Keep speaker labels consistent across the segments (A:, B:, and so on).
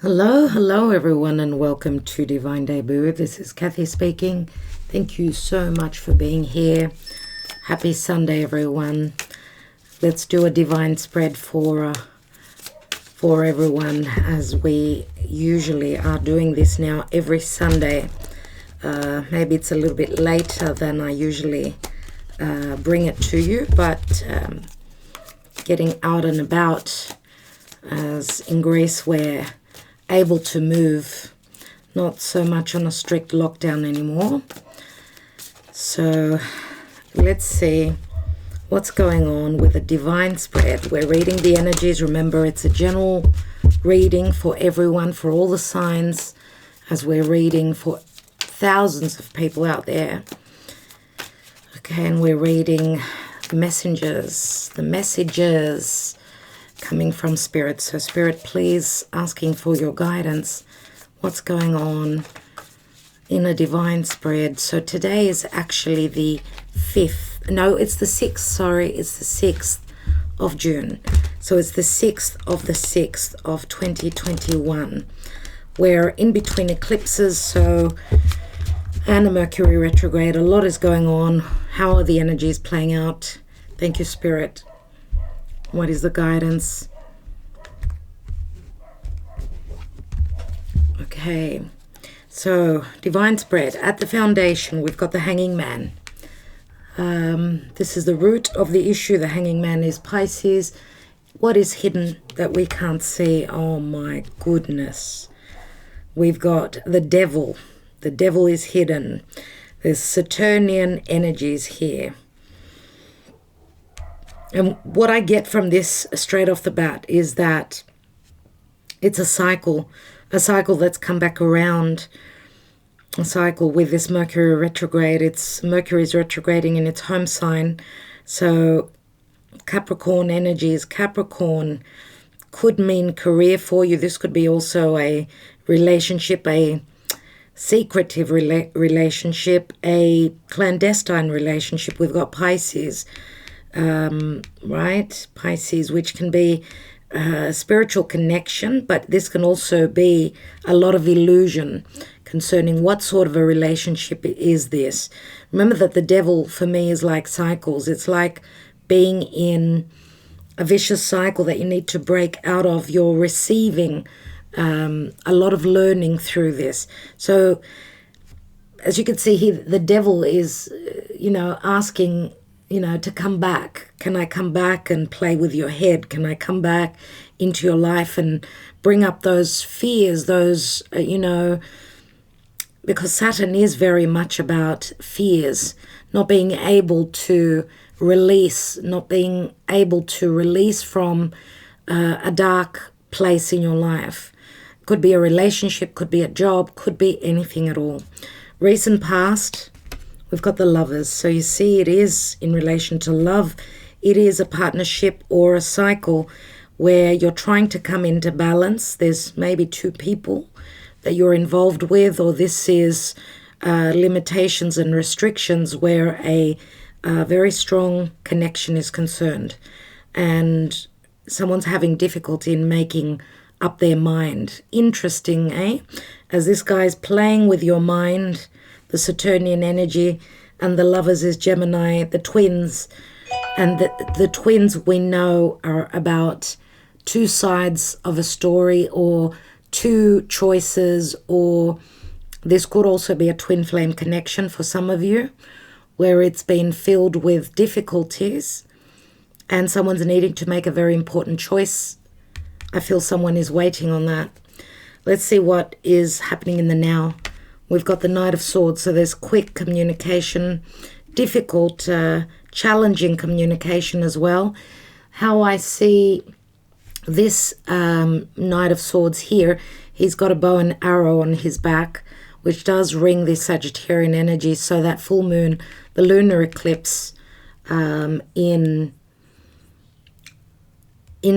A: Hello everyone, and welcome to Divine Debut. This is Kathy speaking. Thank you so much for being here. Happy Sunday, everyone. Let's do a divine spread for everyone, as we usually are doing this now every Sunday. Maybe it's a little bit later than I usually bring it to you, but getting out and about, as in Greece we're able to move, not so much on a strict lockdown anymore. So let's see what's going on with the divine spread. We're reading the energies. Remember, it's a general reading for everyone, for all the signs, as we're reading for thousands of people out there. Okay, and we're reading the messages coming from Spirit. So Spirit, please, asking for your guidance. What's going on in a divine spread? So today is actually the 5th. No, it's the 6th. Sorry, it's the 6th of June. So it's the 6th of the 6th of 2021. We're in between eclipses, and a Mercury retrograde. A lot is going on. How are the energies playing out? Thank you, Spirit. What is the guidance? Okay, so divine spread. At the foundation, we've got the Hanging Man. This is the root of the issue. The Hanging Man is Pisces. What is hidden that we can't see? Oh my goodness. We've got the Devil. The Devil is hidden. There's Saturnian energies here. And what I get from this straight off the bat is that it's a cycle that's come back around, a cycle with this Mercury retrograde. Mercury is retrograding in its home sign. So Capricorn energies. Capricorn could mean career for you. This could be also a relationship, a secretive relationship, a clandestine relationship. We've got Pisces. Right? Pisces, which can be a spiritual connection, but this can also be a lot of illusion concerning what sort of a relationship is this. Remember that the Devil for me is like cycles. It's like being in a vicious cycle that you need to break out of. You're receiving a lot of learning through this. So as you can see here, the Devil is, asking, to come back. Can I come back and play with your head? Can I come back into your life and bring up those fears, those, because Saturn is very much about fears, not being able to release, from a dark place in your life. Could be a relationship, could be a job, could be anything at all. Recent past, we've got the Lovers. So you see, it is in relation to love. It is a partnership or a cycle where you're trying to come into balance. There's maybe two people that you're involved with, or this is limitations and restrictions where a very strong connection is concerned. And someone's having difficulty in making up their mind. Interesting, eh? As this guy's playing with your mind, the Saturnian energy, and the Lovers is Gemini, the twins. And the twins we know are about two sides of a story, or two choices, or this could also be a twin flame connection for some of you, where it's been filled with difficulties and someone's needing to make a very important choice. I feel someone is waiting on that. Let's see what is happening in the now. We've got the Knight of Swords, so there's quick communication, difficult, challenging communication as well. How I see this Knight of Swords here, he's got a bow and arrow on his back, which does ring the Sagittarian energy. So that full moon, the lunar eclipse in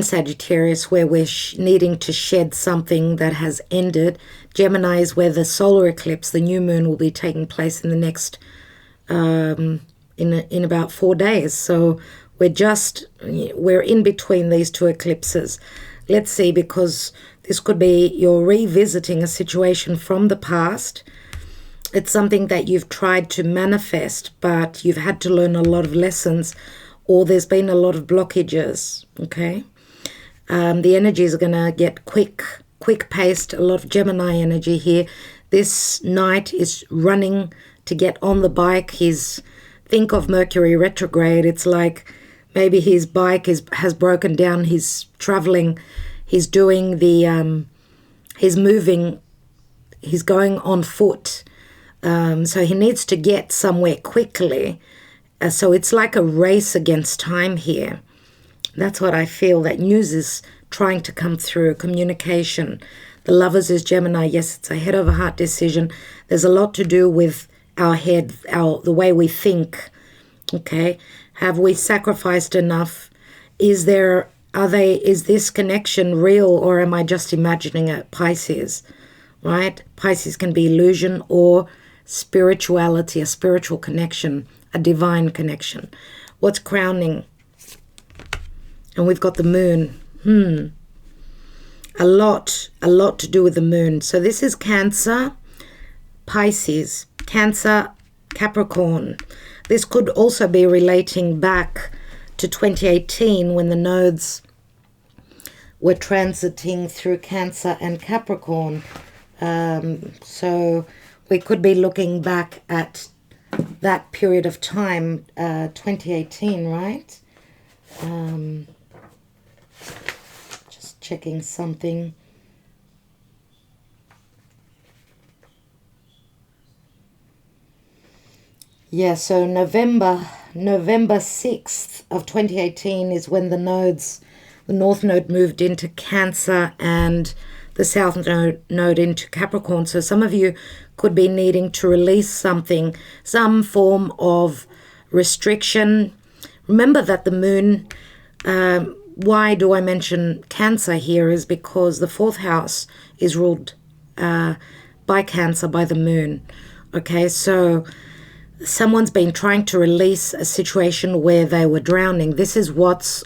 A: Sagittarius, where we're needing to shed something that has ended. Gemini is where the solar eclipse, the new moon, will be taking place in the next, in about 4 days. So we're in between these two eclipses. Let's see, because this could be you're revisiting a situation from the past. It's something that you've tried to manifest, but you've had to learn a lot of lessons, or there's been a lot of blockages, okay? The energies are going to get quick-paced, a lot of Gemini energy here. This knight is running to get on the bike. Think of Mercury retrograde. It's like maybe his bike has broken down. He's traveling. He's doing he's moving. He's going on foot. So he needs to get somewhere quickly. So it's like a race against time here. That's what I feel. That news is trying to come through. Communication. The Lovers is Gemini. Yes, it's a head over heart decision. There's a lot to do with our head, the way we think. Okay, have we sacrificed enough? Is this connection real, or am I just imagining it? Pisces, right? Pisces can be illusion or spirituality, a spiritual connection, a divine connection. What's crowning? And we've got the moon. A lot to do with the moon. So this is Cancer, Pisces, Cancer, Capricorn. This could also be relating back to 2018 when the nodes were transiting through Cancer and Capricorn. So we could be looking back at that period of time, 2018, right? Just checking something. Yeah, so November 6th of 2018 is when the North Node moved into Cancer and the South Node into Capricorn. So some of you could be needing to release something, some form of restriction. Remember that the moon, why do I mention Cancer here, is because the 4th house is ruled by Cancer, by the moon. Okay, so someone's been trying to release a situation where they were drowning. This is what's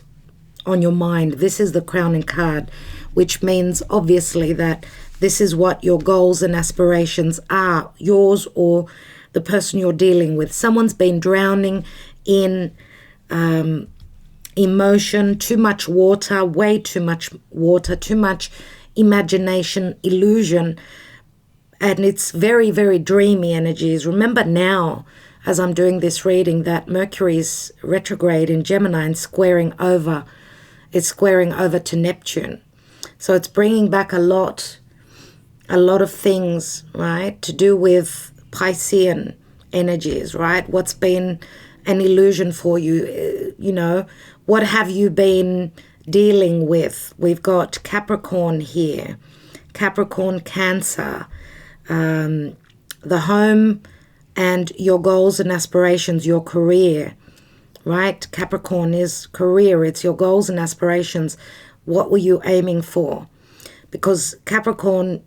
A: on your mind. This is the crowning card, which means obviously that this is what your goals and aspirations are, yours or the person you're dealing with. Someone's been drowning in emotion, too much water, way too much water, too much imagination, illusion, and it's very, very dreamy energies. Remember now, as I'm doing this reading, that Mercury is retrograde in Gemini and squaring over. It's squaring over to Neptune. So it's bringing back a lot of things, right, to do with Piscean energies, right? What's been an illusion for you? What have you been dealing with? We've got Capricorn here, Capricorn, Cancer, the home and your goals and aspirations, your career, right? Capricorn is career. It's your goals and aspirations. What were you aiming for? Because Capricorn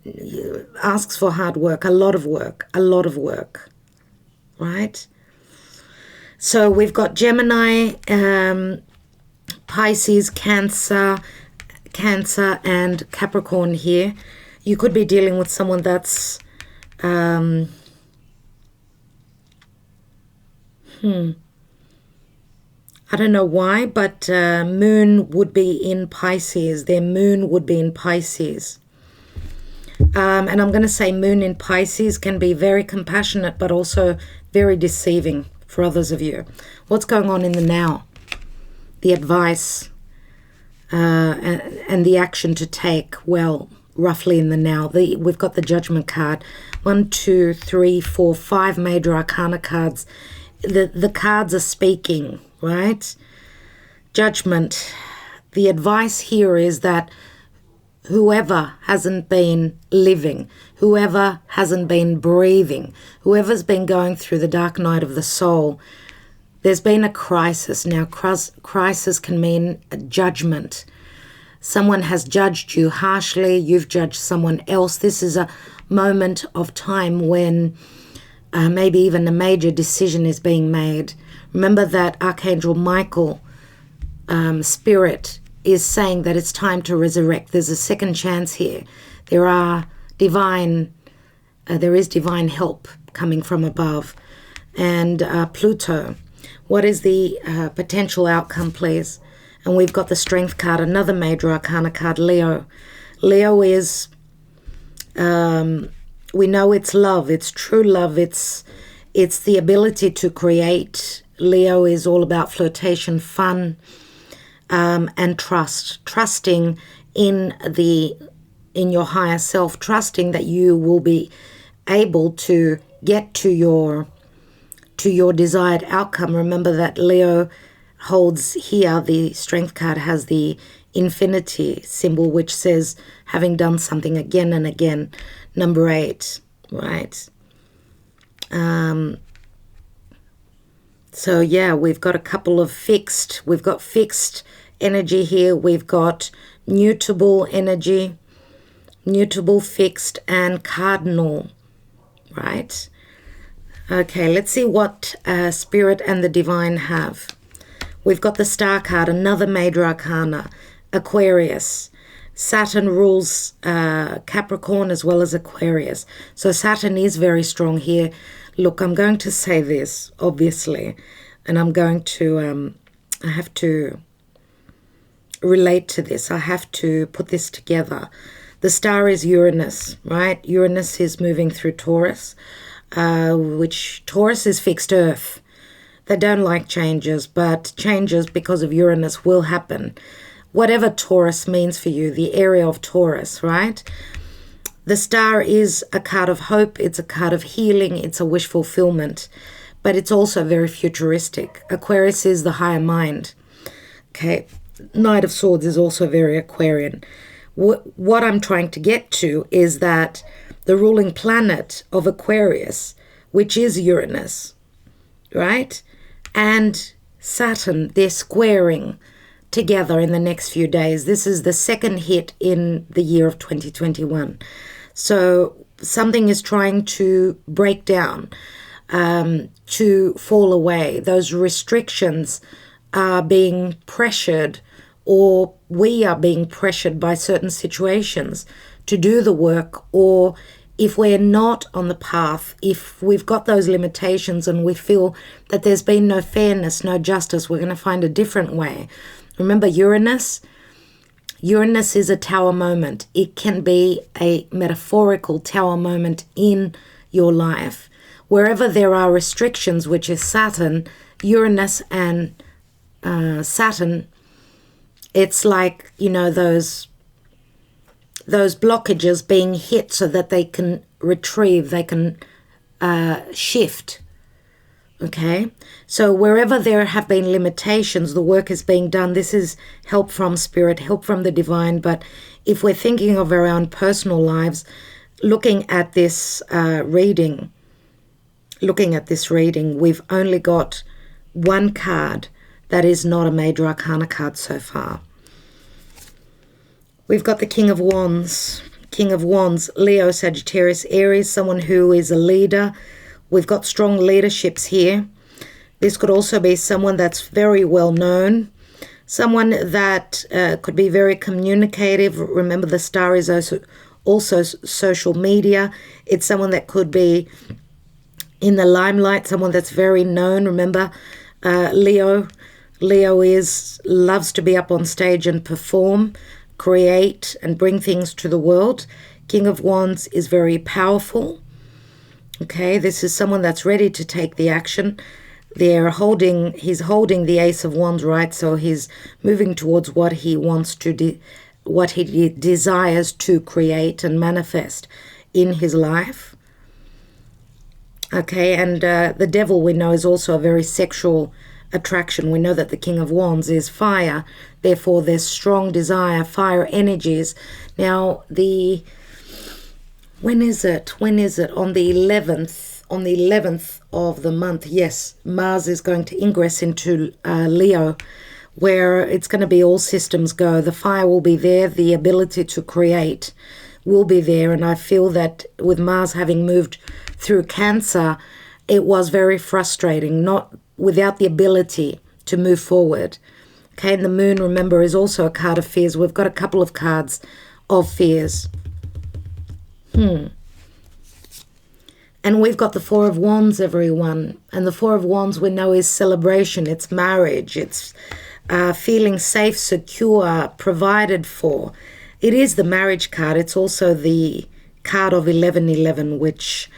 A: asks for hard work, a lot of work, right? So we've got Gemini, Pisces, Cancer, and Capricorn here. You could be dealing with someone that's I don't know why, but moon would be in Pisces. Their moon would be in Pisces. And I'm going to say moon in Pisces can be very compassionate, but also very deceiving for others of you. What's going on in the now? The advice and the action to take, well, roughly in the now. We've got the Judgment card. 1, 2, 3, 4, 5 major arcana cards. The cards are speaking, right? Judgment. The advice here is that whoever hasn't been living, whoever hasn't been breathing, whoever's been going through the dark night of the soul, there's been a crisis. Now, crisis can mean a judgment. Someone has judged you harshly. You've judged someone else. This is a moment of time when maybe even a major decision is being made. Remember that Archangel Michael Spirit is saying that it's time to resurrect. There's a second chance here. There is divine help coming from above. And Pluto, what is the potential outcome, please? And we've got the Strength card, another major arcana card, Leo. Leo is, we know it's love, it's true love, it's the ability to create. Leo is all about flirtation, fun, and trusting in your higher self, trusting that you will be able to get to your desired outcome. Remember that Leo holds here, the Strength card has the infinity symbol, which says having done something again and again. Number 8, right? So yeah, we've got a couple of fixed energy here. We've got mutable energy, mutable, fixed, and cardinal, right? Okay, let's see what Spirit and the Divine have. We've got the Star card, another major arcana, Aquarius. Saturn rules Capricorn as well as Aquarius. So Saturn is very strong here. Look, I'm going to say this, obviously, and I'm going to, I have to relate to this. I have to put this together. The star is Uranus, right? Uranus is moving through Taurus, which Taurus is fixed earth. They don't like changes, but changes because of Uranus will happen. Whatever Taurus means for you, the area of Taurus, right? The star is a card of hope. It's a card of healing. It's a wish fulfillment, but it's also very futuristic. Aquarius is the higher mind. Okay. Knight of Swords is also very Aquarian. What I'm trying to get to is that the ruling planet of Aquarius, which is Uranus, right? And Saturn, they're squaring together in the next few days. This is the second hit in the year of 2021. So something is trying to break down, to fall away. Those restrictions are being pressured, or we are being pressured by certain situations to do the work. Or if we're not on the path, if we've got those limitations and we feel that there's been no fairness, no justice, we're going to find a different way. Remember, Uranus is a tower moment. It can be a metaphorical tower moment in your life. Wherever there are restrictions, which is Saturn, Uranus and Saturn, it's like, you know, those blockages being hit so that they can retrieve, they can shift. Okay, so wherever there have been limitations, the work is being done. This is help from Spirit, help from the Divine. But if we're thinking of our own personal lives, looking at this reading, we've only got one card that is not a major arcana card so far. We've got the King of Wands. King of Wands, Leo, Sagittarius, Aries, someone who is a leader. We've got strong leaderships here. This could also be someone that's very well known, someone that could be very communicative. Remember, the star is also social media. It's someone that could be in the limelight, someone that's very known. Remember, Leo loves to be up on stage and perform, create, and bring things to the world. King of Wands is very powerful. Okay, this is someone that's ready to take the action. He's holding the Ace of Wands, right? So he's moving towards what he wants to what he desires to create and manifest in his life. Okay, and the Devil, we know, is also a very sexual attraction. We know that the King of Wands is fire, therefore there's strong desire, fire energies. Now, when is it? On the 11th of the month, yes, Mars is going to ingress into Leo, where it's going to be all systems go. The fire will be there, the ability to create will be there, and I feel that with Mars having moved through Cancer, it was very frustrating, not without the ability to move forward. Okay, and the moon, remember, is also a card of fears. We've got a couple of cards of fears. And we've got the Four of Wands, everyone. And the Four of Wands we know is celebration. It's marriage. It's feeling safe, secure, provided for. It is the marriage card. It's also the card of 1111, which,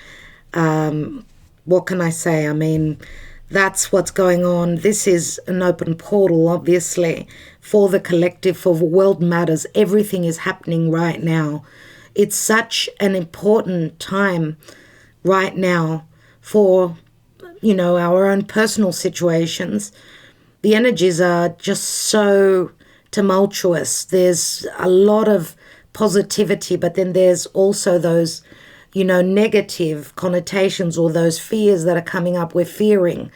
A: what can I say? I mean, that's what's going on. This is an open portal, obviously, for the collective, for world matters. Everything is happening right now. It's such an important time right now for, you know, our own personal situations. The energies are just so tumultuous. There's a lot of positivity, but then there's also those, you know, negative connotations or those fears that are coming up. We're fearing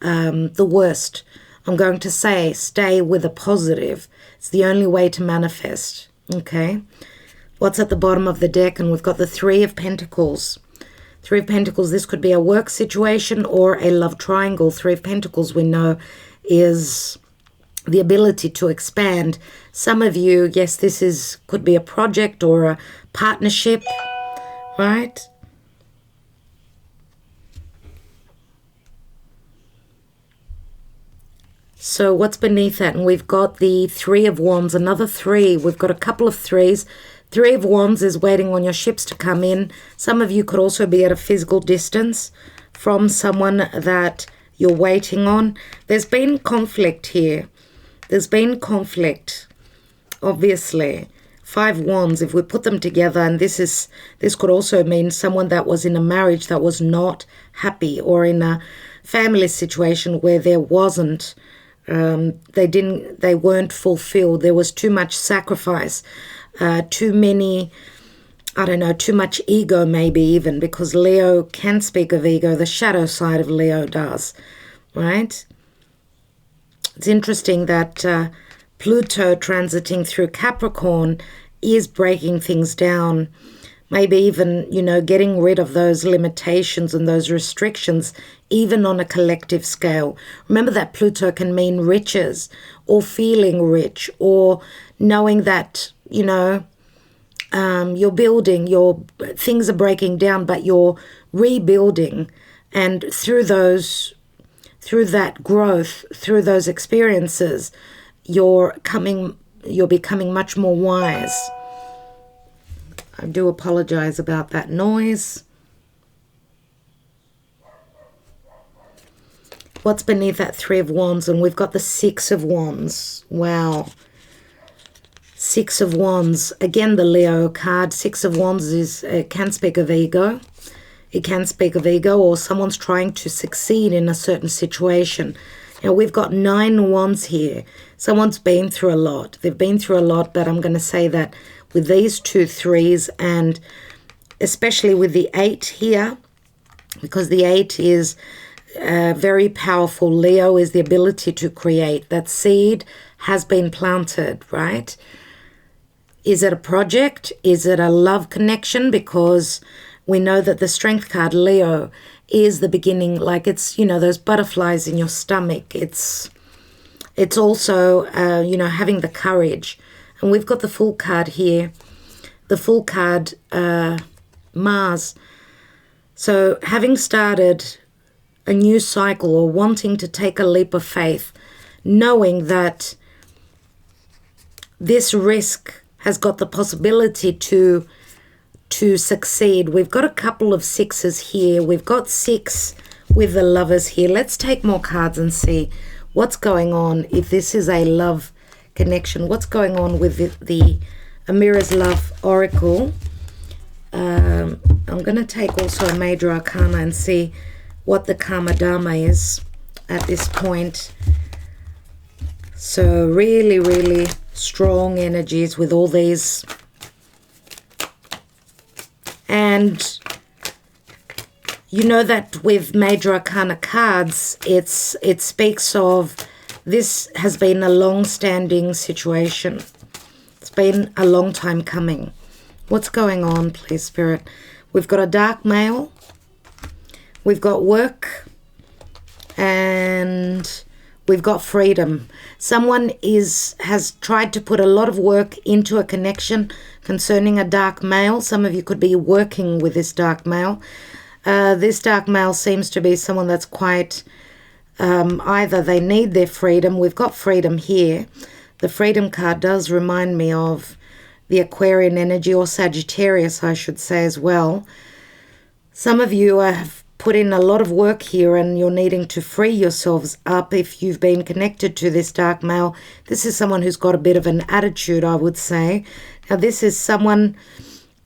A: the worst. I'm going to say stay with a positive. It's the only way to manifest. Okay. What's at the bottom of the deck? And we've got the Three of Pentacles. Three of Pentacles, this could be a work situation or a love triangle. Three of Pentacles, we know, is the ability to expand. Some of you, yes, this could be a project or a partnership, right? So what's beneath that? And we've got the Three of Wands, another three. We've got a couple of threes. Three of Wands is waiting on your ships to come in. Some of you could also be at a physical distance from someone that you're waiting on. There's been conflict here. There's been conflict, obviously. Five Wands, if we put them together, and this could also mean someone that was in a marriage that was not happy, or in a family situation where there wasn't, they weren't fulfilled. There was too much sacrifice, too many, I don't know, too much ego maybe even, because Leo can speak of ego. The shadow side of Leo does, right? It's interesting that Pluto transiting through Capricorn is breaking things down, maybe even, you know, getting rid of those limitations and those restrictions, even on a collective scale. Remember that Pluto can mean riches, or feeling rich, or knowing that, you know, you're building, things are breaking down, but you're rebuilding. And through that growth, through those experiences, you're becoming much more wise. I do apologize about that noise. What's beneath that Three of Wands? And we've got the Six of Wands. Wow. Six of Wands. Again, the Leo card. Six of Wands can speak of ego. It can speak of ego, or someone's trying to succeed in a certain situation. Now, we've got Nine Wands here. Someone's been through a lot. They've been through a lot, but I'm going to say that with these two threes, and especially with the Eight here, because the Eight is very powerful. Leo is the ability to create. That seed has been planted, right? Is it a project? Is it a love connection? Because we know that the Strength card, Leo, is the beginning. Like, it's, you know, those butterflies in your stomach. It's also, you know, having the courage. And we've got the Fool card here. The Fool card, Mars. So having started a new cycle, or wanting to take a leap of faith, knowing that this risk has got the possibility to succeed. We've got a couple of sixes here. We've got six with the Lovers here. Let's take more cards and see what's going on. If this is a love connection, what's going on with the Amira's Love Oracle. I'm going to take also a Major Arcana and see what the Karma Dharma is at this point. So really, really strong energies with all these. And you know that with Major Arcana cards, it speaks of, this has been a long-standing situation. It's been a long time coming. What's going on, please, Spirit? We've got a dark male. We've got work. And we've got freedom. Someone has tried to put a lot of work into a connection concerning a dark male. Some of you could be working with this dark male. This dark male seems to be someone that's quite, either they need their freedom. We've got freedom here. The freedom card does remind me of the Aquarian energy, or Sagittarius, I should say, as well. Some of you have put in a lot of work here and you're needing to free yourselves up if you've been connected to this dark male. This is someone who's got a bit of an attitude, I would say. Now, this is someone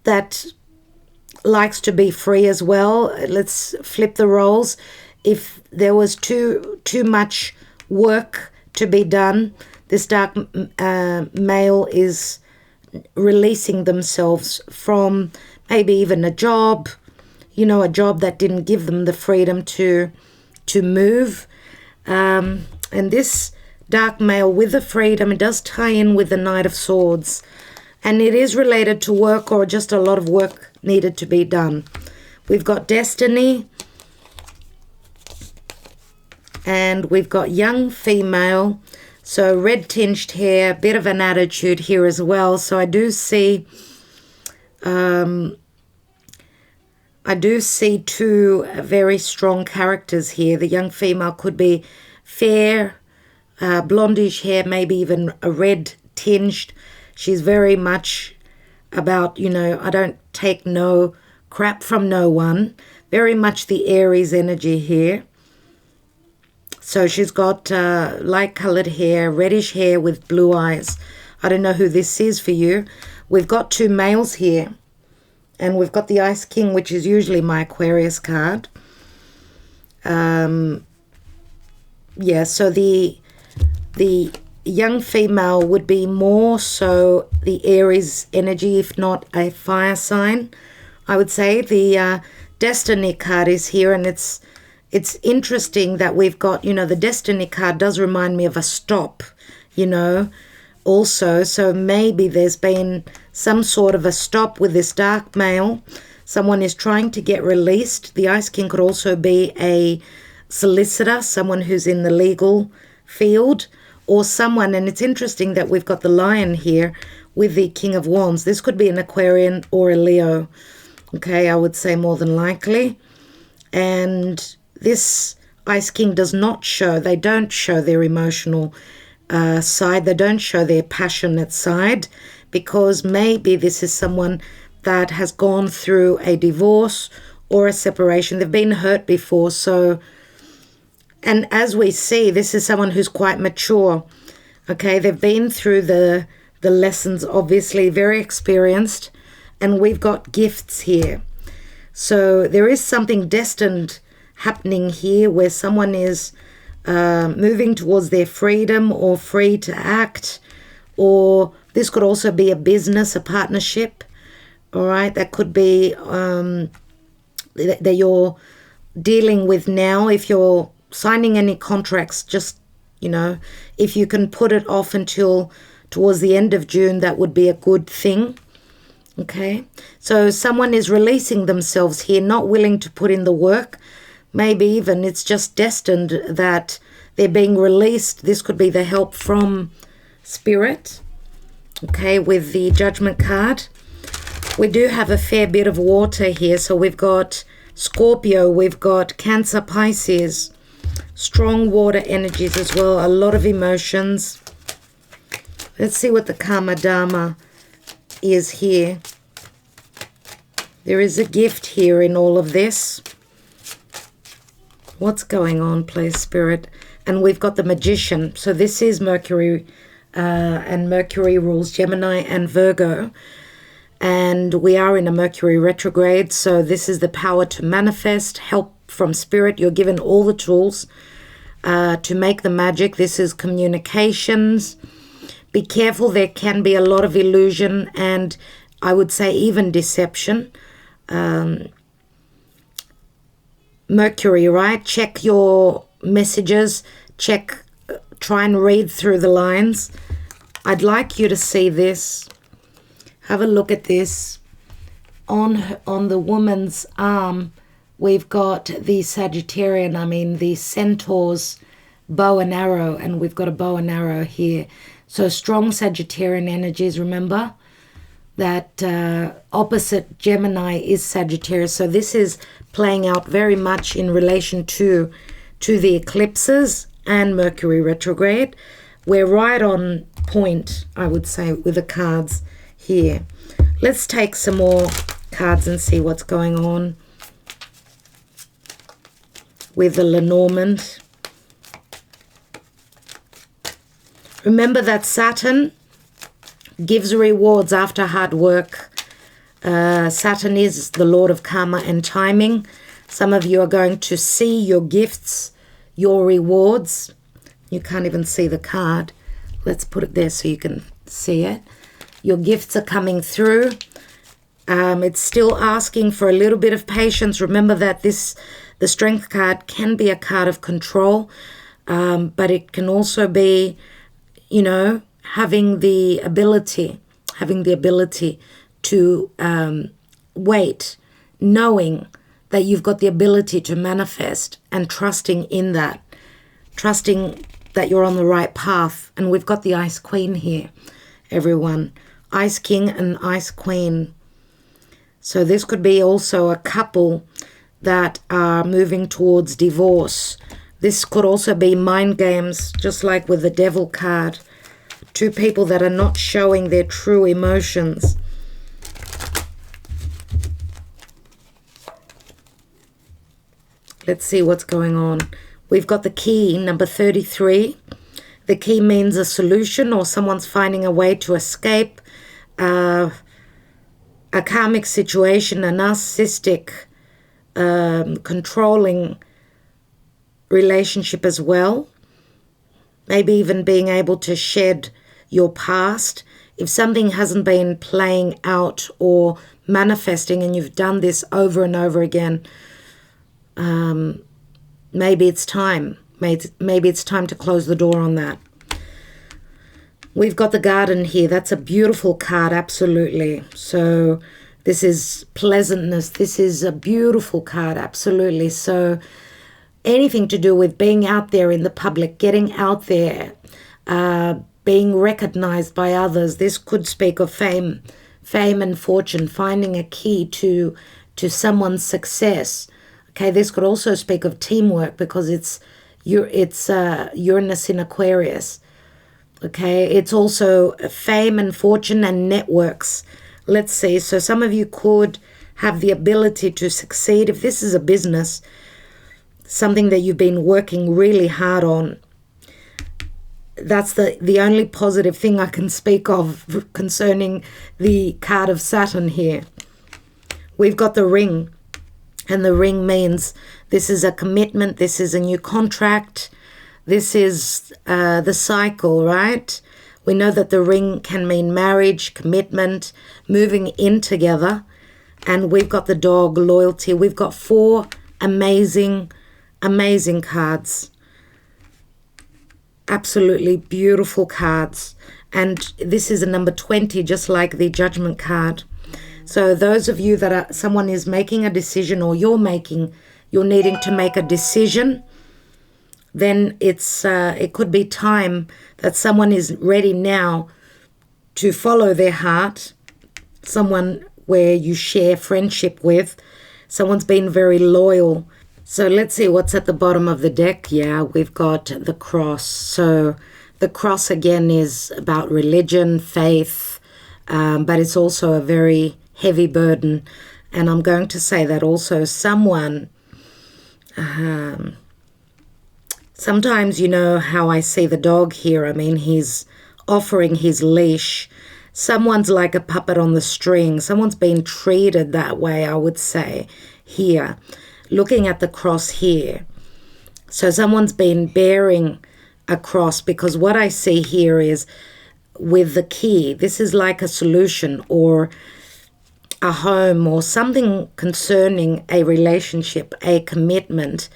A: that likes to be free as well. Let's flip the roles. If there was too much work to be done, this dark male is releasing themselves from maybe even a job, a job that didn't give them the freedom to move. And this dark male with the freedom, it does tie in with the Knight of Swords. And it is related to work, or just a lot of work needed to be done. We've got destiny. And we've got young female. So red tinged hair, bit of an attitude here as well. So I do see two very strong characters here. The young female could be fair, blondish hair, maybe even a red tinged. She's very much about, I don't take no crap from no one. Very much the Aries energy here. So she's got light-colored hair, reddish hair with blue eyes. I don't know who this is for you. We've got two males here. And we've got the Ice King, which is usually my Aquarius card. So the young female would be more so the Aries energy, if not a fire sign. I would say the Destiny card is here, and it's interesting that we've got, the Destiny card does remind me of a stop, also. So maybe there's been some sort of a stop with this dark male. Someone is trying to get released. The Ice King could also be a solicitor, someone who's in the legal field, or someone, and it's interesting that we've got the Lion here with the King of Wands. This could be an Aquarian or a Leo. Okay, I would say more than likely. And this Ice King does not show, they don't show their emotional side, they don't show their passionate side, because maybe this is someone that has gone through a divorce or a separation. They've been hurt before, so, and as we see, this is someone who's quite mature. Okay, they've been through the lessons, obviously, very experienced, and we've got gifts here. So there is something destined happening here where someone is moving towards their freedom or free to act, or this could also be a business, a partnership. All right, that could be that you're dealing with now. If you're signing any contracts, just, if you can put it off until towards the end of June, that would be a good thing. Okay, so someone is releasing themselves here, not willing to put in the work. Maybe even it's just destined that they're being released. This could be the help from Spirit. Okay, with the Judgment card. We do have a fair bit of water here. So we've got Scorpio, we've got Cancer, Pisces. Strong water energies as well. A lot of emotions. Let's see what the Karma Dharma is here. There is a gift here in all of this. What's going on, please, Spirit? And we've got the Magician. So this is Mercury, and Mercury rules Gemini and Virgo. And we are in a Mercury retrograde. So this is the power to manifest, help from Spirit. You're given all the tools to make the magic. This is communications. Be careful. There can be a lot of illusion and I would say even deception. Mercury, right? Check your messages. Try and read through the lines. I'd like you to see this. Have a look at this. On the woman's arm, we've got the Sagittarian, the centaurs bow and arrow, and we've got a bow and arrow here. So strong Sagittarian energies, remember that opposite Gemini is Sagittarius. So this is playing out very much in relation to the eclipses and Mercury retrograde. We're right on point, I would say, with the cards here. Let's take some more cards and see what's going on with the Lenormand. Remember that Saturn gives rewards after hard work. Saturn is the Lord of karma and timing. Some of you are going to see your gifts, your rewards. You can't even see the card. Let's put it there so you can see it. Your gifts are coming through. It's still asking for a little bit of patience. Remember that the Strength card can be a card of control, but it can also be, you know, having the ability to wait, knowing that you've got the ability to manifest and trusting in that, trusting that you're on the right path. And we've got the Ice Queen here, everyone. Ice King and Ice Queen. So this could be also a couple that are moving towards divorce. This could also be mind games, just like with the Devil card. Two people that are not showing their true emotions. Let's see what's going on. We've got the key, number 33. The key means a solution, or someone's finding a way to escape a karmic situation, a narcissistic, controlling relationship as well. Maybe even being able to shed your past. If something hasn't been playing out or manifesting and you've done this over and over again, maybe it's time. Maybe it's time to close the door on that. We've got the Garden here. That's a beautiful card, absolutely. So this is pleasantness. This is a beautiful card, absolutely. So anything to do with being out there in the public, getting out there, being recognized by others. This could speak of fame and fortune, finding a key to someone's success. Okay, this could also speak of teamwork because it's Uranus in Aquarius. Okay, it's also fame and fortune and networks. Let's see. So some of you could have the ability to succeed if this is a business, something that you've been working really hard on. That's the only positive thing I can speak of concerning the card of Saturn here. We've got the Ring, and the Ring means this is a commitment, this is a new contract, this is the cycle, right? We know that the Ring can mean marriage, commitment, moving in together. And we've got the Dog, loyalty. We've got 4 amazing cards. Absolutely beautiful cards. And this is a number 20, just like the Judgment card. So those of you that someone is making a decision, or you're needing to make a decision, then it could be time that someone is ready now to follow their heart, someone where you share friendship with, someone's been very loyal. So let's see what's at the bottom of the deck. Yeah, we've got the Cross. So the Cross again is about religion, faith, but it's also a very heavy burden. And I'm going to say that also someone, sometimes you know how I see the dog here. I mean, he's offering his leash. Someone's like a puppet on the string. Someone's been treated that way, I would say, here. Looking at the cross here. So someone's been bearing a cross, because what I see here is with the key, this is like a solution or a home or something concerning a relationship, a commitment,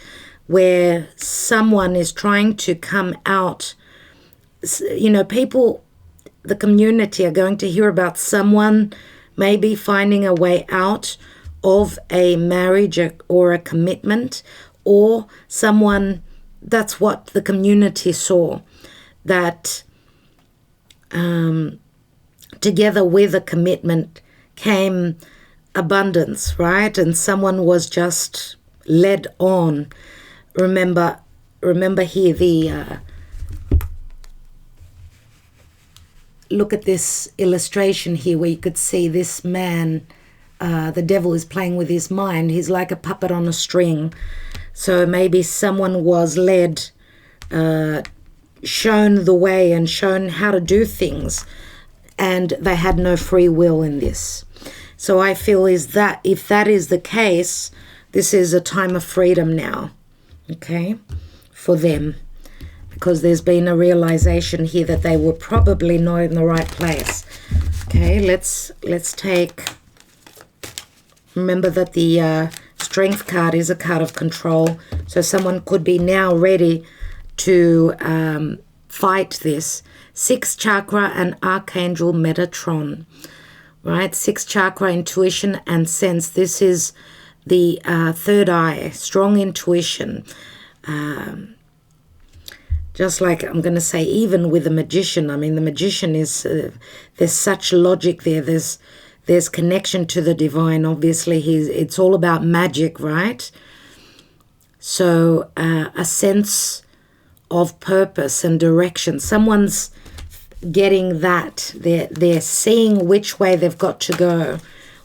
A: where someone is trying to come out. You know, people, the community are going to hear about someone maybe finding a way out of a marriage or a commitment, or someone that's what the community saw, that together with a commitment came abundance, right? And someone was just led on. Remember here the look at this illustration here where you could see this man, the devil is playing with his mind. He's like a puppet on a string. So maybe someone was led, shown the way and shown how to do things, and they had no free will in this. So I feel is that if that is the case, this is a time of freedom now, okay, for them, because there's been a realization here that they were probably not in the right place. Okay, let's take, remember that the Strength card is a card of control, so someone could be now ready to fight this. 6th chakra and Archangel Metatron, right? 6th chakra, intuition and sense. This is the third eye, strong intuition. Just like I'm going to say, even with the magician, I mean, the magician is, there's such logic there. There's connection to the divine. Obviously, it's all about magic, right? So a sense of purpose and direction. Someone's getting that. They're seeing which way they've got to go,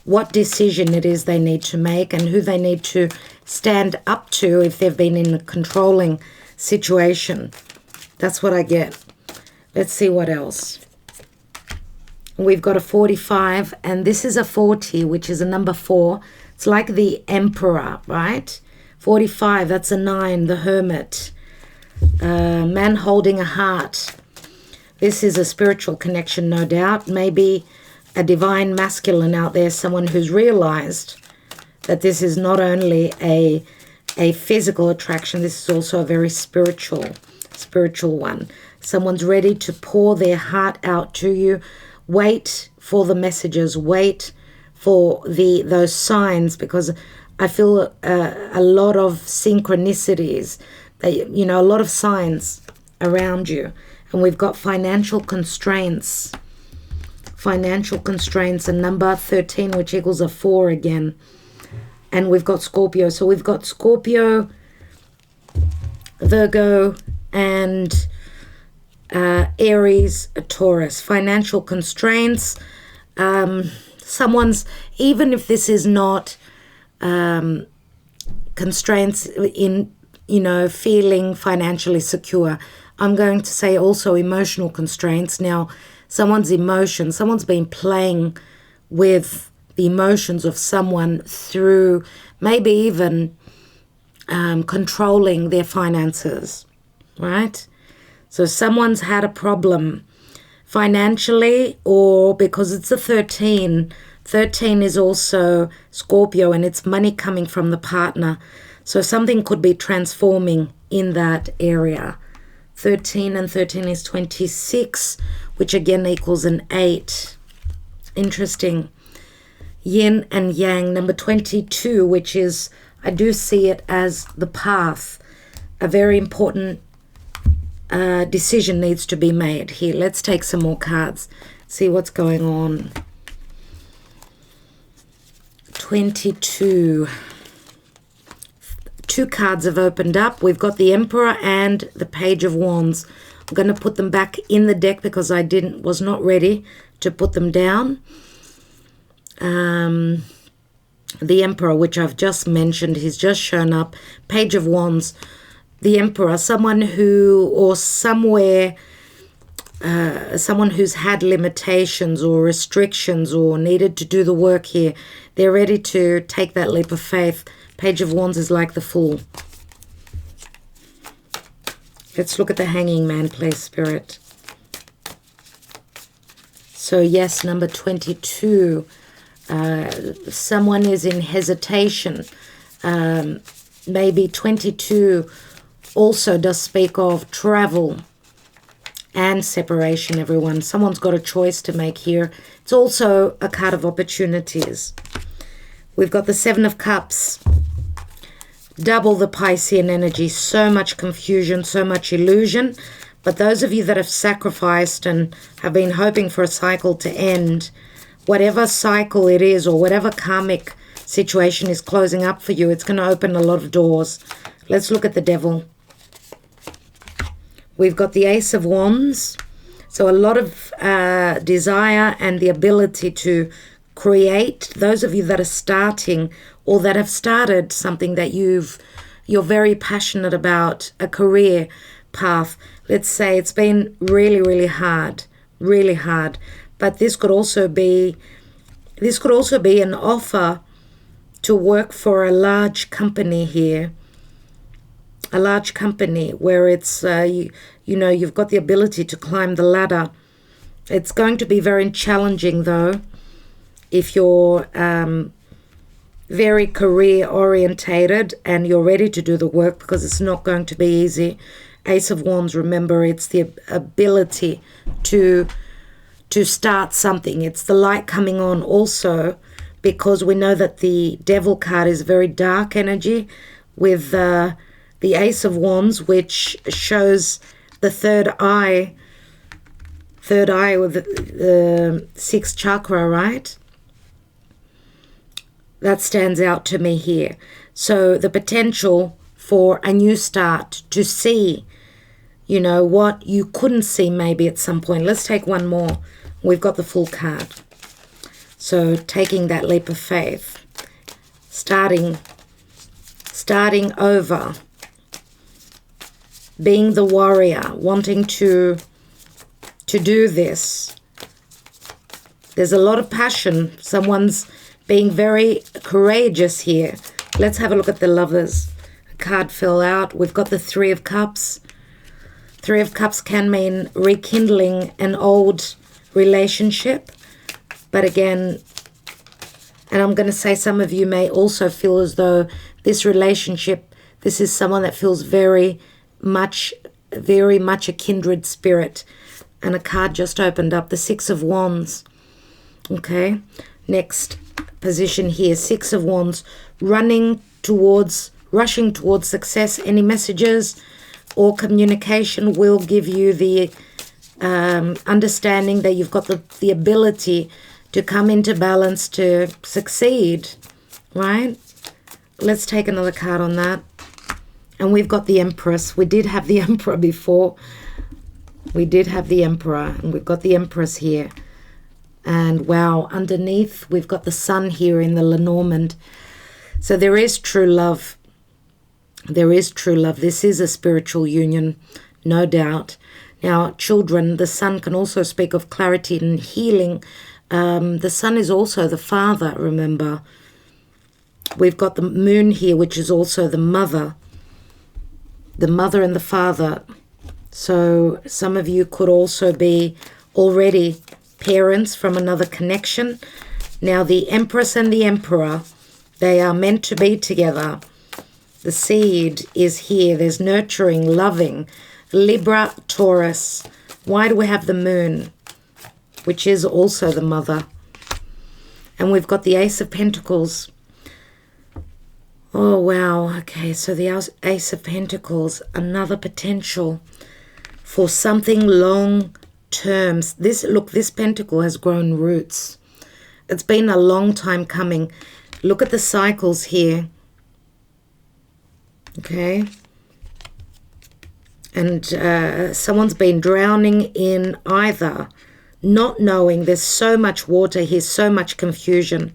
A: what decision it is they need to make, and who they need to stand up to if they've been in a controlling situation. That's what I get. Let's see what else. We've got a 45, and this is a 40, which is a number 4. It's like the Emperor, right? 45, that's a 9, the Hermit. Man holding a heart. This is a spiritual connection, no doubt. Maybe a divine masculine out there, someone who's realized that this is not only a physical attraction, this is also a very spiritual one. Someone's ready to pour their heart out to you. Wait for the messages, wait for those signs, because I feel a lot of synchronicities, you know, a lot of signs around you. And we've got financial constraints, and number 13, which equals a 4 again. And we've got Scorpio. So we've got Scorpio, Virgo, and Aries, Taurus. Financial constraints. Someone's, even if this is not constraints in, you know, feeling financially secure, I'm going to say also emotional constraints. Now, someone's been playing with the emotions of someone through maybe even controlling their finances, right? So someone's had a problem financially, or because it's a 13. 13 is also Scorpio, and it's money coming from the partner. So something could be transforming in that area. 13 and 13 is 26, which again equals an 8. Interesting. Yin and Yang. Number 22, which is, I do see it as the path. A very important decision needs to be made here. Let's take some more cards, see what's going on. 22. 2 cards have opened up. We've got the Emperor and the Page of Wands. I'm going to put them back in the deck because I was not ready to put them down. The Emperor, which I've just mentioned, he's just shown up. Page of Wands. The Emperor, someone who, or somewhere, someone who's had limitations or restrictions or needed to do the work here. They're ready to take that leap of faith. Page of Wands is like the Fool. Let's look at the Hanging Man, please, Spirit. So yes, number 22. Someone is in hesitation. Maybe 22 also does speak of travel and separation, everyone. Someone's got a choice to make here. It's also a card of opportunities. We've got the 7 of Cups. double the Piscean energy. So much confusion, so much illusion. But those of you that have sacrificed and have been hoping for a cycle to end, whatever cycle it is or whatever karmic situation is closing up for you, it's going to open a lot of doors. Let's look at the Devil. We've got the Ace of Wands. So a lot of desire and the ability to create. Those of you that are starting or that have started something that you're very passionate about, a career path. Let's say it's been really, really hard. But this could also be an offer to work for a large company here. A large company where it's, you've got the ability to climb the ladder. It's going to be very challenging, though, if you're very career orientated and you're ready to do the work, because it's not going to be easy. Ace of Wands, remember, it's the ability to start something. It's the light coming on also, because we know that the Devil card is very dark energy with the Ace of Wands, which shows the third eye with the sixth chakra, right? That stands out to me here. So the potential for a new start, to see, what you couldn't see maybe at some point. Let's take one more. We've got the Fool card. So taking that leap of faith, starting over, being the warrior, wanting to do this. There's a lot of passion. Someone's being very courageous here. Let's have a look at the Lovers. A card fell out. We've got the Three of Cups. Three of Cups can mean rekindling an old relationship. But again, and I'm going to say some of you may also feel as though this relationship, this is someone that feels very much a kindred spirit. And a card just opened up, the Six of Wands. Okay, next position here, Six of Wands, rushing towards success. Any messages or communication will give you the understanding that you've got the ability to come into balance to succeed, right? Let's take another card on that. And we've got the Empress. We did have the Emperor before. We did have the Emperor, and we've got the Empress here. And wow, underneath, we've got the Sun here in the Lenormand. So there is true love. There is true love. This is a spiritual union, no doubt. Now, children, the Sun can also speak of clarity and healing. The Sun is also the father, remember. We've got the Moon here, which is also the mother. The mother and the father. So some of you could also be already parents from another connection. Now the Empress and the Emperor, they are meant to be together. The seed is here. There's nurturing, loving. Libra, Taurus. Why do we have the Moon, which is also the mother? And we've got the Ace of Pentacles. Oh, wow. Okay, so the Ace of Pentacles, another potential for something long term. This pentacle has grown roots. It's been a long time coming. Look at the cycles here. Okay. And someone's been drowning in either not knowing. There's so much water here, so much confusion.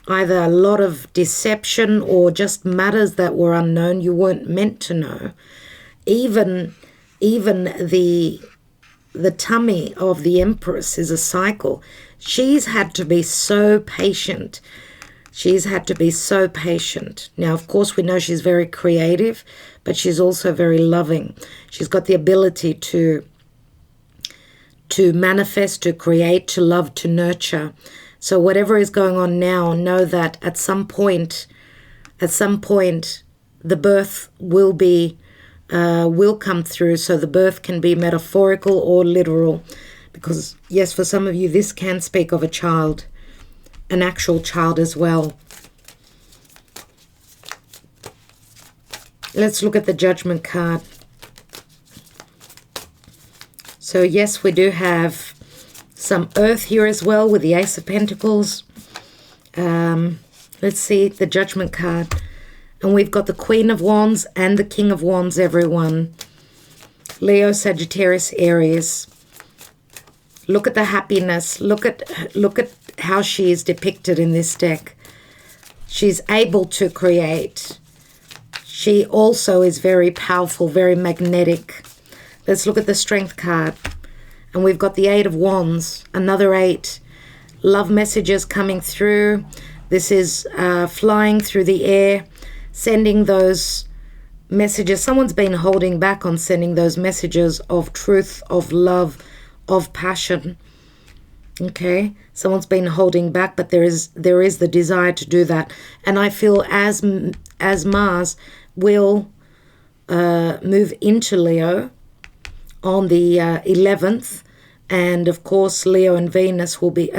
A: Either a lot of deception or just matters that were unknown, you weren't meant to know. Even the tummy of the Empress is a cycle. She's had to be so patient. She's had to be so patient. Now, of course, we know she's very creative, but she's also very loving. She's got the ability to manifest, to create, to love, to nurture. So whatever is going on now, know that at some point, the birth will come through. So the birth can be metaphorical or literal. Because, yes, for some of you, this can speak of a child, an actual child as well. Let's look at the Judgment card. So yes, we do have some earth here as well with the Ace of Pentacles. Let's see the Judgment card. And we've got the Queen of Wands and the King of Wands, everyone. Leo, Sagittarius, Aries. Look at the happiness. Look at how she is depicted in this deck. She's able to create. She also is very powerful, very magnetic. Let's look at the Strength card. And we've got the Eight of Wands, another 8. Love messages coming through. This is flying through the air, sending those messages. Someone's been holding back on sending those messages of truth, of love, of passion. Okay, someone's been holding back, but there is the desire to do that. And I feel as Mars will move into Leo on the 11th, and of course Leo and Venus will be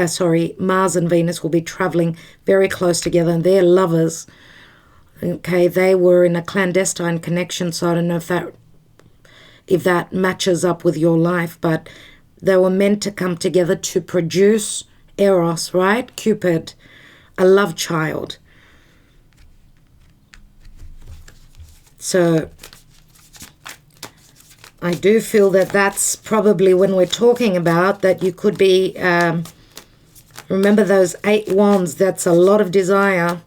A: Mars and Venus will be traveling very close together, and they're lovers. Okay, they were in a clandestine connection, so I don't know if that matches up with your life, but they were meant to come together to produce Eros, right? Cupid, a love child. So I do feel that that's probably when we're talking about that you could be, remember those 8 wands, that's a lot of desire.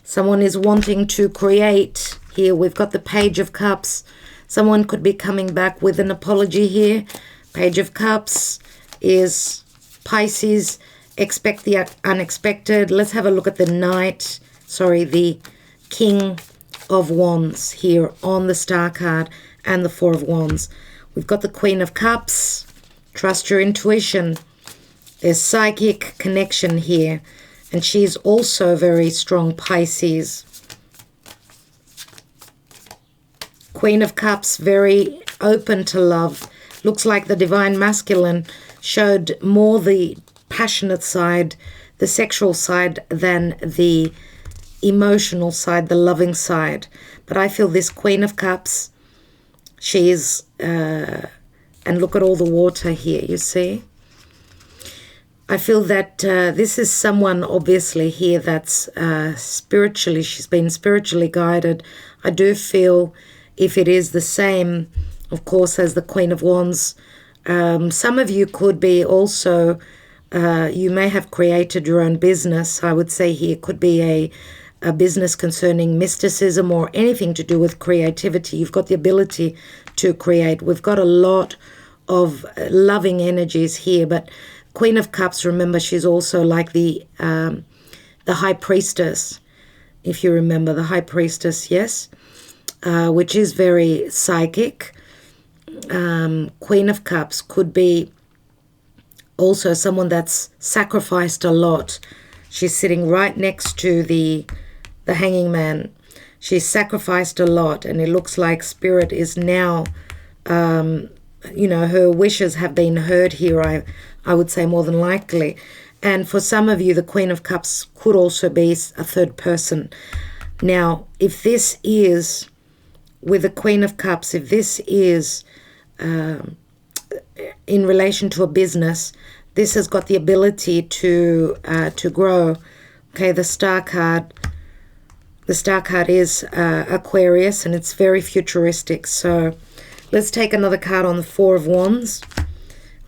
A: Someone is wanting to create. Here we've got the Page of Cups. Someone could be coming back with an apology here. Page of Cups is Pisces. Expect the unexpected. Let's have a look at the the King of Wands here on the Star card and the Four of Wands. We've got the Queen of Cups. Trust your intuition. There's psychic connection here. And she's also very strong Pisces. Queen of Cups, very open to love. Looks like the Divine Masculine showed more the passionate side, the sexual side, than the emotional side, the loving side. But I feel this Queen of Cups, she is, and look at all the water here, you see? I feel that this is someone obviously here that's spiritually, she's been spiritually guided. I do feel if it is the same, of course, as the Queen of Wands, some of you could be also, you may have created your own business. I would say here could be a business concerning mysticism or anything to do with creativity. You've got the ability to create. We've got a lot of loving energies here, but Queen of Cups, remember, she's also like the High Priestess, if you remember, the High Priestess, yes, which is very psychic. Queen of Cups could be also someone that's sacrificed a lot. She's sitting right next to the Hanging Man. She's sacrificed a lot, and it looks like Spirit is now, her wishes have been heard here, I would say more than likely. And for some of you, the Queen of Cups could also be a third person. Now, if this is, with the Queen of Cups, if this is in relation to a business, this has got the ability to grow. Okay, the Star card is Aquarius, and it's very futuristic. So let's take another card on the Four of Wands.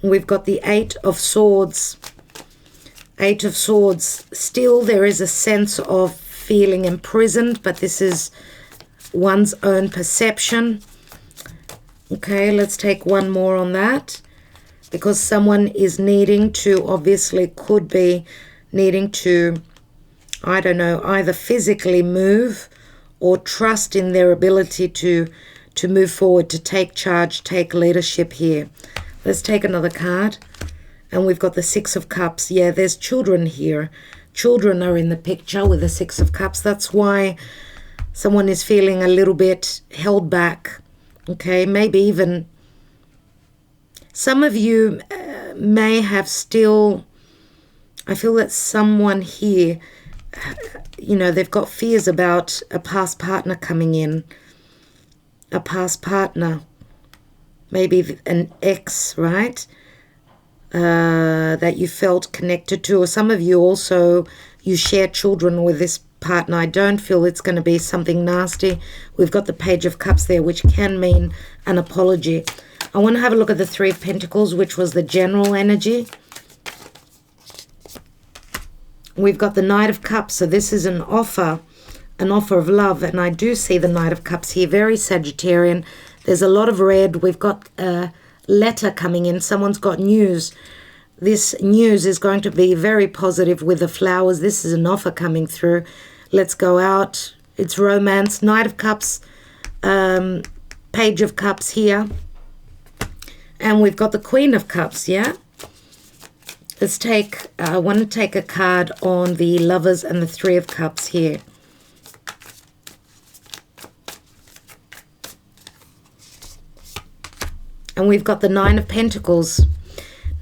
A: We've got the Eight of Swords. Eight of Swords. Still, there is a sense of feeling imprisoned, but this is one's own perception. Okay, let's take one more on that. Because someone is needing to, obviously could be needing to, I don't know, either physically move or trust in their ability to move forward, to take charge, take leadership here. Let's take another card. And we've got the Six of Cups. Yeah, there's children here. Children are in the picture with the Six of Cups. That's why someone is feeling a little bit held back. Okay, maybe even some of you may have still, I feel that someone here you know, they've got fears about a past partner coming in. A past partner. Maybe an ex, right? That you felt connected to. Or some of you also, you share children with this partner. I don't feel it's going to be something nasty. We've got the Page of Cups there, which can mean an apology. I want to have a look at the Three of Pentacles, which was the general energy. We've got the Knight of Cups, so this is an offer of love, and I do see the Knight of Cups here, very Sagittarian. There's a lot of red. We've got a letter coming in. Someone's got news. This news is going to be very positive with the flowers. This is an offer coming through. Let's go out. It's romance. Knight of Cups, Page of Cups here. And we've got the Queen of Cups, yeah? Let's take, I want to take a card on the Lovers and the Three of Cups here. And we've got the Nine of Pentacles.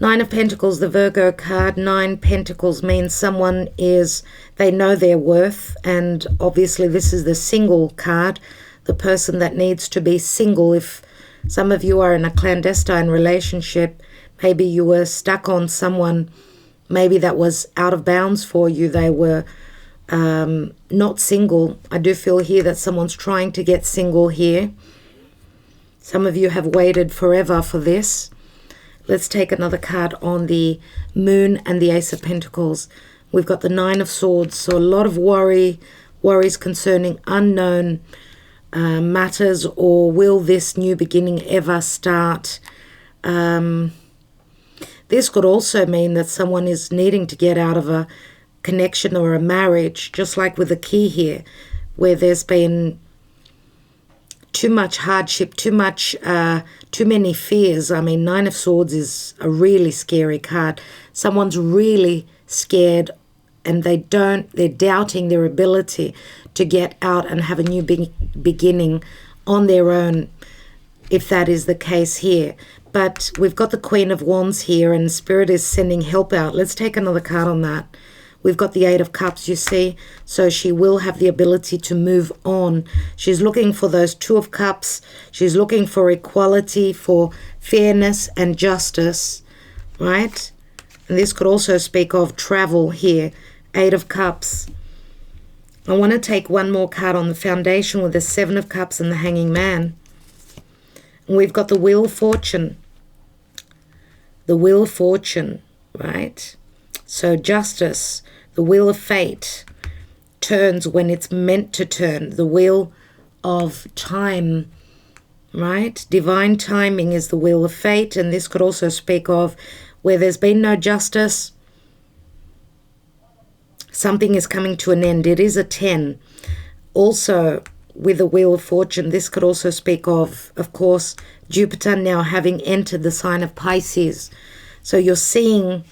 A: Nine of Pentacles, the Virgo card. Nine Pentacles means someone is, they know their worth. And obviously this is the single card. The person that needs to be single. If some of you are in a clandestine relationship, maybe you were stuck on someone, maybe that was out of bounds for you. They were not single. I do feel here that someone's trying to get single here. Some of you have waited forever for this. Let's take another card on the Moon and the Ace of Pentacles. We've got the Nine of Swords. So a lot of worries concerning unknown matters, or will this new beginning ever start? This could also mean that someone is needing to get out of a connection or a marriage, just like with the Key here, where there's been too much hardship, too many fears. I mean, Nine of Swords is a really scary card. Someone's really scared and they're doubting their ability to get out and have a new beginning on their own, if that is the case here. But we've got the Queen of Wands here, and Spirit is sending help out. Let's take another card on that. We've got the Eight of Cups, you see. So she will have the ability to move on. She's looking for those Two of Cups. She's looking for equality, for fairness and justice, right? And this could also speak of travel here. Eight of Cups. I want to take one more card on the foundation with the Seven of Cups and the Hanging Man. And we've got the Wheel of Fortune. The Wheel of Fortune, right? So justice, the Wheel of Fate, turns when it's meant to turn. The Wheel of Time, right? Divine timing is the Wheel of Fate, and this could also speak of where there's been no justice, something is coming to an end. It is a 10. Also, with the Wheel of Fortune, this could also speak of course, Jupiter now having entered the sign of Pisces. So you're seeing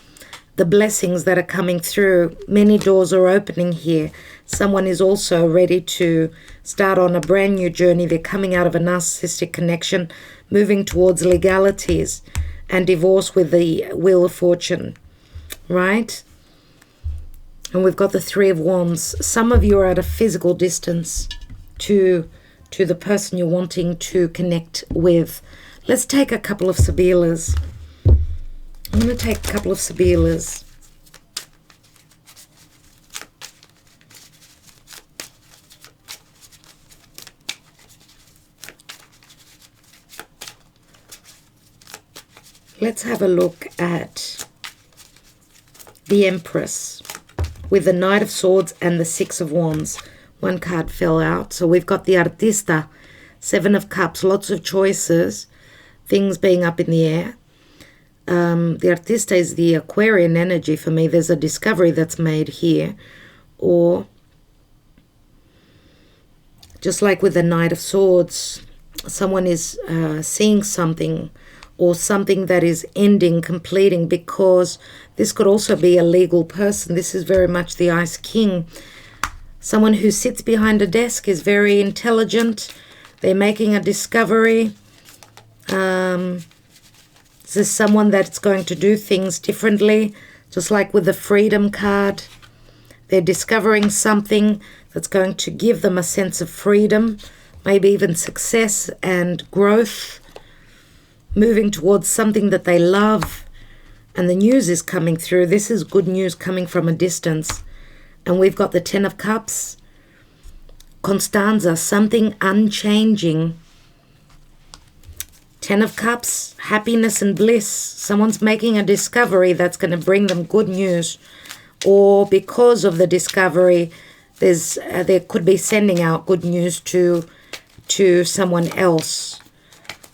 A: the blessings that are coming through. Many doors are opening here. Someone is also ready to start on a brand new journey. They're coming out of a narcissistic connection, moving towards legalities and divorce with the Wheel of Fortune, right? And we've got the Three of Wands. Some of you are at a physical distance to the person you're wanting to connect with. Let's take a couple of Sibilas. I'm going to take a couple of Sibilas. Let's have a look at the Empress with the Knight of Swords and the Six of Wands. One card fell out. So we've got the Artista, Seven of Cups, lots of choices, things being up in the air. The Artista is the Aquarian energy for me. There's a discovery that's made here. Or just like with the Knight of Swords, someone is seeing something, or something that is ending, completing, because this could also be a legal person. This is very much the Ice King. Someone who sits behind a desk is very intelligent. They're making a discovery. This is someone that's going to do things differently, just like with the Freedom card. They're discovering something that's going to give them a sense of freedom, maybe even success and growth, moving towards something that they love. And the news is coming through. This is good news coming from a distance. And we've got the Ten of Cups. Constanza, something unchanging. Ten of Cups, happiness and bliss. Someone's making a discovery that's going to bring them good news. Or because of the discovery, there could be sending out good news to someone else.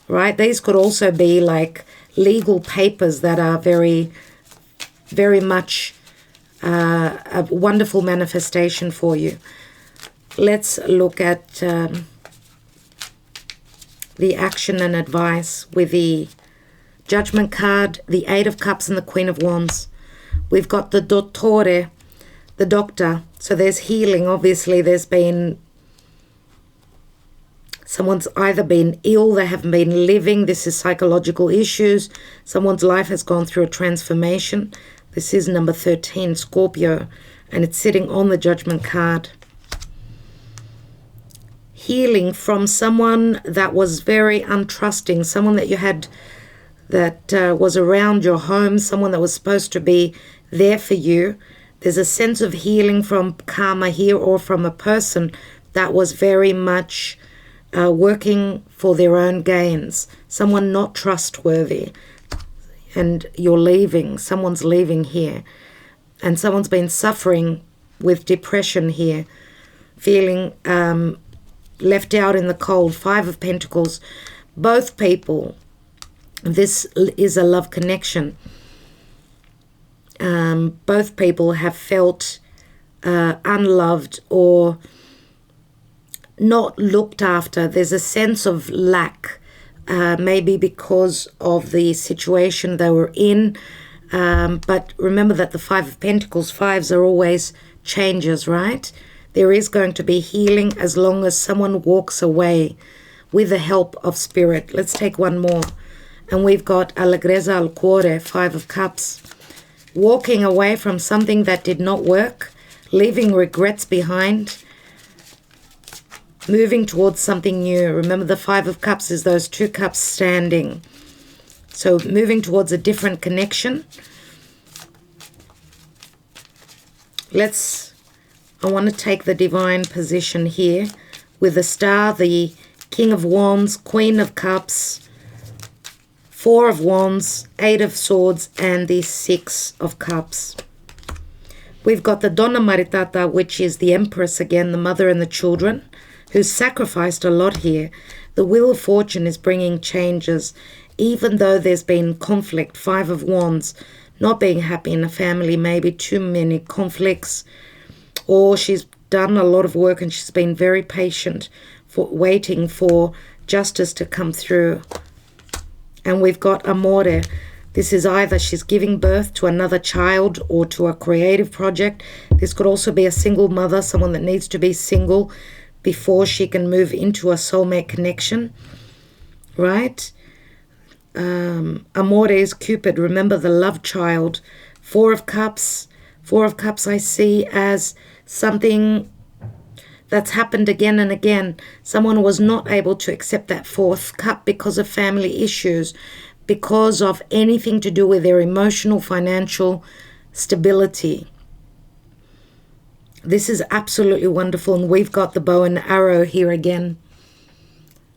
A: Right? These could also be like legal papers that are very, very much a wonderful manifestation for you. Let's look at the action and advice with the Judgment card, the Eight of Cups and the Queen of Wands. We've got the Dottore, the doctor. So there's healing. Obviously, there's been... someone's either been ill, they haven't been living. This is psychological issues. Someone's life has gone through a transformation. This is number 13, Scorpio, and it's sitting on the Judgment card. Healing from someone that was very untrusting, someone that you had that was around your home, someone that was supposed to be there for you. There's a sense of healing from karma here, or from a person that was very much working for their own gains, someone not trustworthy, and you're leaving, someone's leaving here, and someone's been suffering with depression here, feeling left out in the cold. Five of Pentacles. Both people, this is a love connection. Both people have felt unloved or not looked after. There's a sense of lack, maybe because of the situation they were in. But remember that the Five of Pentacles, fives are always changes, right? There is going to be healing as long as someone walks away with the help of spirit. Let's take one more. And we've got Allegrezza al Cuore, Five of Cups. Walking away from something that did not work, leaving regrets behind, moving towards something new. Remember, the Five of Cups is those two cups standing. So moving towards a different connection. I want to take the divine position here with the Star, the King of Wands, Queen of Cups, Four of Wands, Eight of Swords, and the Six of Cups. We've got the Donna Maritata, which is the Empress again, the mother and the children, who's sacrificed a lot here. The Wheel of Fortune is bringing changes, even though there's been conflict. Five of Wands, not being happy in a family, maybe too many conflicts, or she's done a lot of work and she's been very patient for waiting for justice to come through. And we've got Amore. This is either she's giving birth to another child or to a creative project. This could also be a single mother, someone that needs to be single before she can move into a soulmate connection, right? Amore is Cupid. Remember the love child. Four of Cups. Four of Cups I see as something that's happened again and again. Someone was not able to accept that fourth cup because of family issues, because of anything to do with their emotional, financial stability. This is absolutely wonderful, and we've got the bow and arrow here again.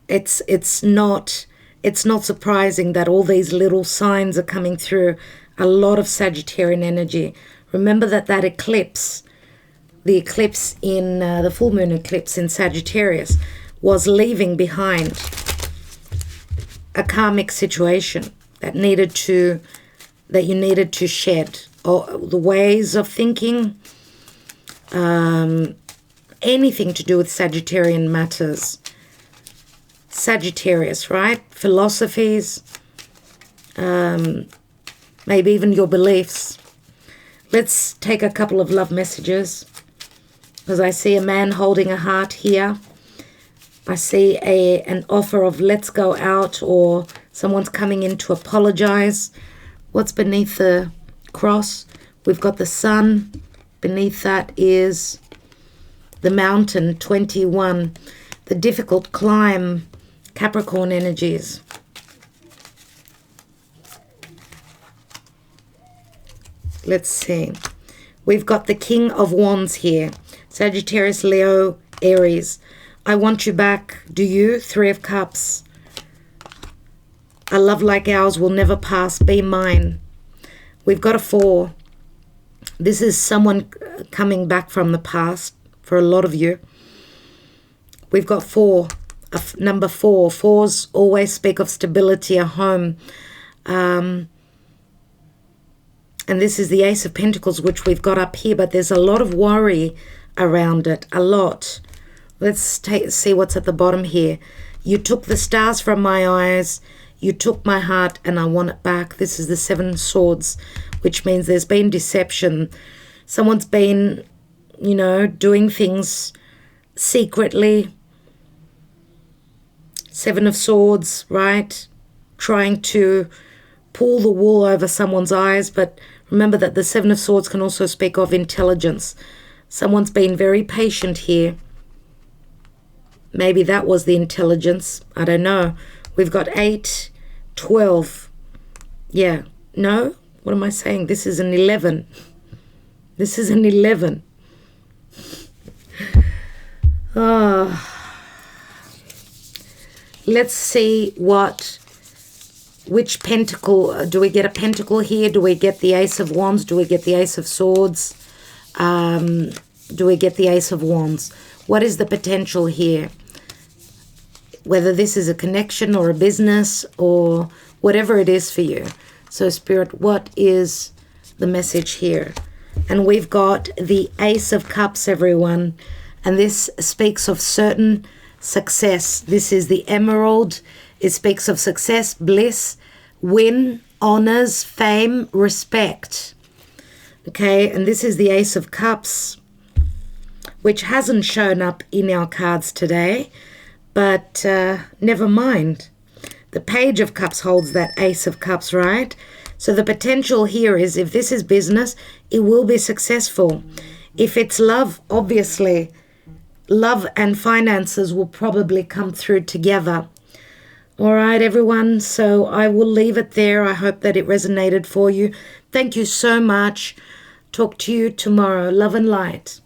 A: It's not surprising that all these little signs are coming through. A lot of Sagittarian energy. Remember that eclipse, the eclipse in the full moon eclipse in Sagittarius, was leaving behind a karmic situation that you needed to shed, or the ways of thinking, anything to do with Sagittarian matters. Sagittarius, right? Philosophies, maybe even your beliefs. Let's take a couple of love messages, because I see a man holding a heart here. I see an offer of let's go out, or someone's coming in to apologize. What's beneath the cross? We've got the Sun, Beneath that is the mountain, 21. The difficult climb, Capricorn energies. Let's see. We've got the King of Wands here. Sagittarius, Leo, Aries. I want you back. Do you? 3 of Cups. A love like ours will never pass. Be mine. We've got a 4. This is someone coming back from the past for a lot of you. We've got 4. Number 4. 4s always speak of stability, a home. And this is the Ace of Pentacles, which we've got up here, but there's a lot of worry around it, a lot. Let's see what's at the bottom here. You took the stars from my eyes, you took my heart, and I want it back. This is the 7 Swords, which means there's been deception. Someone's been, you know, doing things secretly. 7 of Swords, right? Trying to pull the wool over someone's eyes, but remember that the 7 of Swords can also speak of intelligence. Someone's been very patient here. Maybe that was the intelligence. I don't know. We've got 8, 12. Yeah. No? What am I saying? This is an 11. This is an 11. Let's see which pentacle. Do we get a pentacle here? Do we get the Ace of Wands? Do we get the Ace of Swords? Do we get the Ace of Wands? What is the potential here? Whether this is a connection or a business or whatever it is for you. So Spirit, what is the message here? And we've got the Ace of Cups, everyone. And this speaks of certain success. This is the Emerald. It speaks of success, bliss, win, honors, fame, respect. Okay, and this is the Ace of Cups, which hasn't shown up in our cards today, but never mind. The Page of Cups holds that Ace of Cups, right? So the potential here is, if this is business, it will be successful. If it's love, obviously, love and finances will probably come through together. All right, everyone, so I will leave it there. I hope that it resonated for you. Thank you so much. Talk to you tomorrow. Love and light.